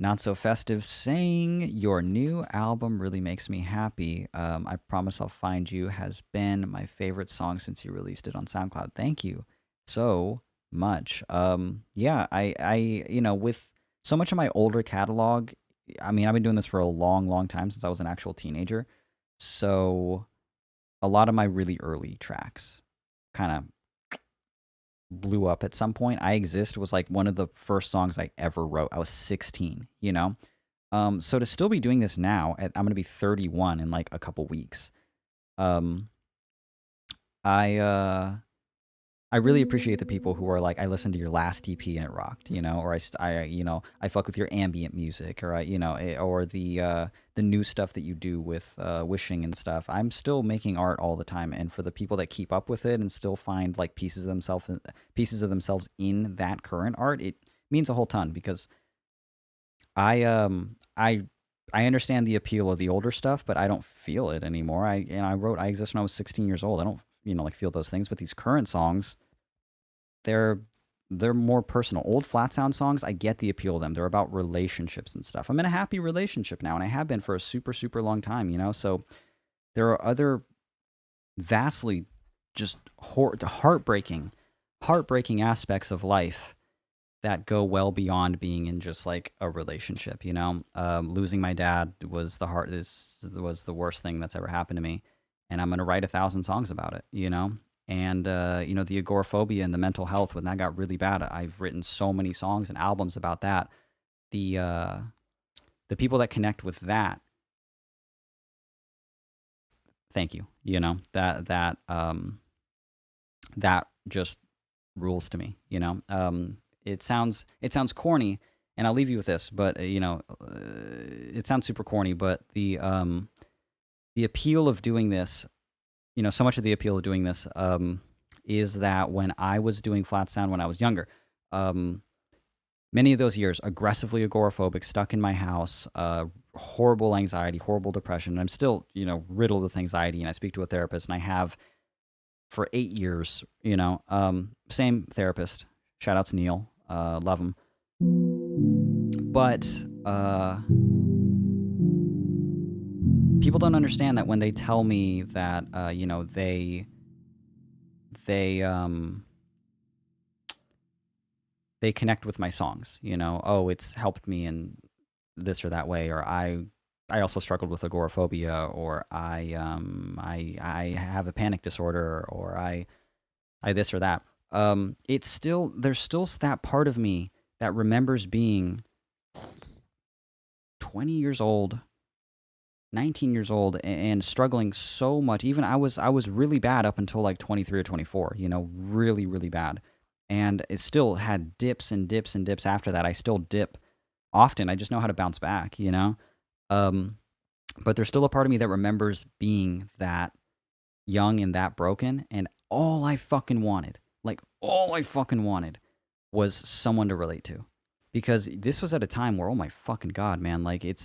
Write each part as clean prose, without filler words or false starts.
Not So Festive saying your new album really makes me happy. I Promise I'll Find You has been my favorite song since you released it on SoundCloud. Thank you so much. Yeah, with so much of my older catalog, I mean, I've been doing this for a long, long time since I was an actual teenager. So a lot of my really early tracks kind of blew up at some point. I Exist was like one of the first songs I ever wrote. I was 16, you know? So to still be doing this now, I'm going to be 31 in like a couple weeks. Um, I I really appreciate the people who are like, I listened to your last EP and it rocked, you know, or I fuck with your ambient music, or or the new stuff that you do with wishing and stuff. I'm still making art all the time, and for the people that keep up with it and still find like pieces of themselves in that current art, it means a whole ton because I um I I understand the appeal of the older stuff, but I don't feel it anymore. I wrote I Exist when I was 16 years old. I don't like feel those things, but these current songs, they're they're more personal. Old flat sound songs, I get the appeal of them. They're about relationships and stuff. I'm in a happy relationship now, and I have been for a super super long time. So there are other vastly just heartbreaking aspects of life that go well beyond being in just like a relationship. Losing my dad was the worst thing that's ever happened to me, and I'm gonna write 1,000 songs about it. And the agoraphobia and the mental health when that got really bad. I've written so many songs and albums about that. The people that connect with that, thank you. That just rules to me. It sounds corny, and I'll leave you with this, but it sounds super corny, but the appeal of doing this, so much of the appeal of doing this is that when I was doing flat sound when I was younger, um, many of those years aggressively agoraphobic, stuck in my house, horrible anxiety, horrible depression. And I'm still, riddled with anxiety, and I speak to a therapist, and I have for 8 years. Same therapist. Shout out to Neil, love him. But people don't understand that when they tell me that they they connect with my songs. Oh, it's helped me in this or that way, or I also struggled with agoraphobia, or I have a panic disorder, or I this or that. It's still there's still that part of me that remembers being 20 years old, 19 years old, and struggling so much. Even I was really bad up until like 23 or 24, really really bad. And it still had dips and dips and dips after that. I still dip often. I just know how to bounce back. Um but there's still a part of me that remembers being that young and that broken, and all I fucking wanted was someone to relate to, because this was at a time where, oh my fucking god, man, like it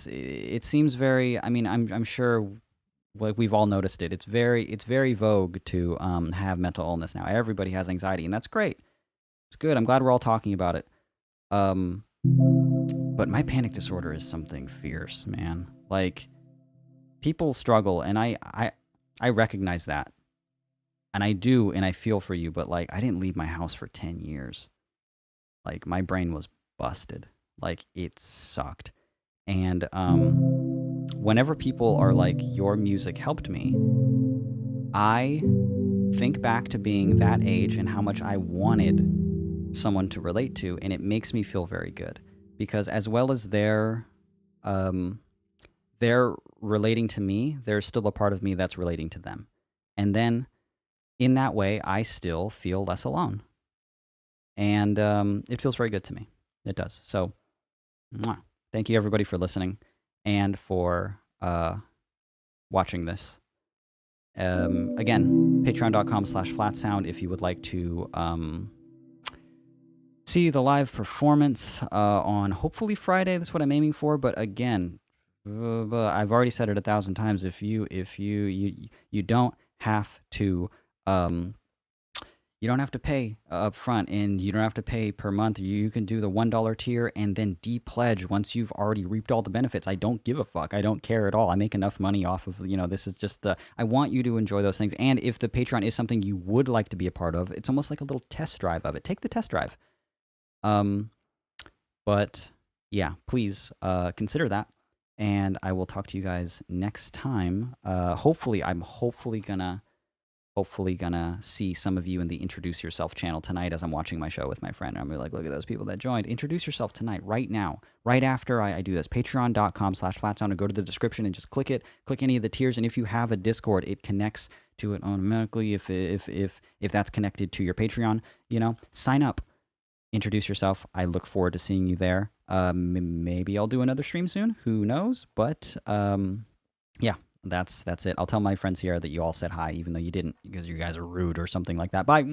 seems very, I mean, I'm sure, like, we've all noticed it. It's very vogue to have mental illness now. Everybody has anxiety, and that's great. It's good. I'm glad we're all talking about it. Um but my panic disorder is something fierce, man. Like, people struggle, and I recognize that, and I do, and I feel for you. But like, I didn't leave my house for 10 years. Like, my brain was busted. Like, it sucked. And whenever people are like, your music helped me, I think back to being that age and how much I wanted someone to relate to, and it makes me feel very good, because as well as um they're relating to me, there's still a part of me that's relating to them. And then in that way, I still feel less alone. And it feels very good to me. It does. So, mwah. Thank you everybody for listening and for watching this. Again, patreon.com/flatsound if you would like to see the live performance on hopefully Friday. That's what I'm aiming for. But again, I've already said it 1,000 times. If you don't have to You don't have to pay up front, and you don't have to pay per month. You can do the $1 tier and then de-pledge once you've already reaped all the benefits. I don't give a fuck. I don't care at all. I make enough money off of, this is just, I want you to enjoy those things. And if the Patreon is something you would like to be a part of, it's almost like a little test drive of it. Take the test drive. But yeah, please consider that. And I will talk to you guys next time. I'm hopefully gonna see some of you in the Introduce Yourself channel tonight as I'm watching my show with my friend. And I'm gonna be like, look at those people that joined. Introduce yourself tonight, right now, right after I do this. Patreon.com/flatsound, and go to the description and just click it. Click any of the tiers, and if you have a Discord, it connects to it automatically. If that's connected to your Patreon, sign up. Introduce yourself. I look forward to seeing you there. Maybe I'll do another stream soon. Who knows? But yeah. That's it. I'll tell my friends here that you all said hi, even though you didn't, because you guys are rude or something like that. Bye.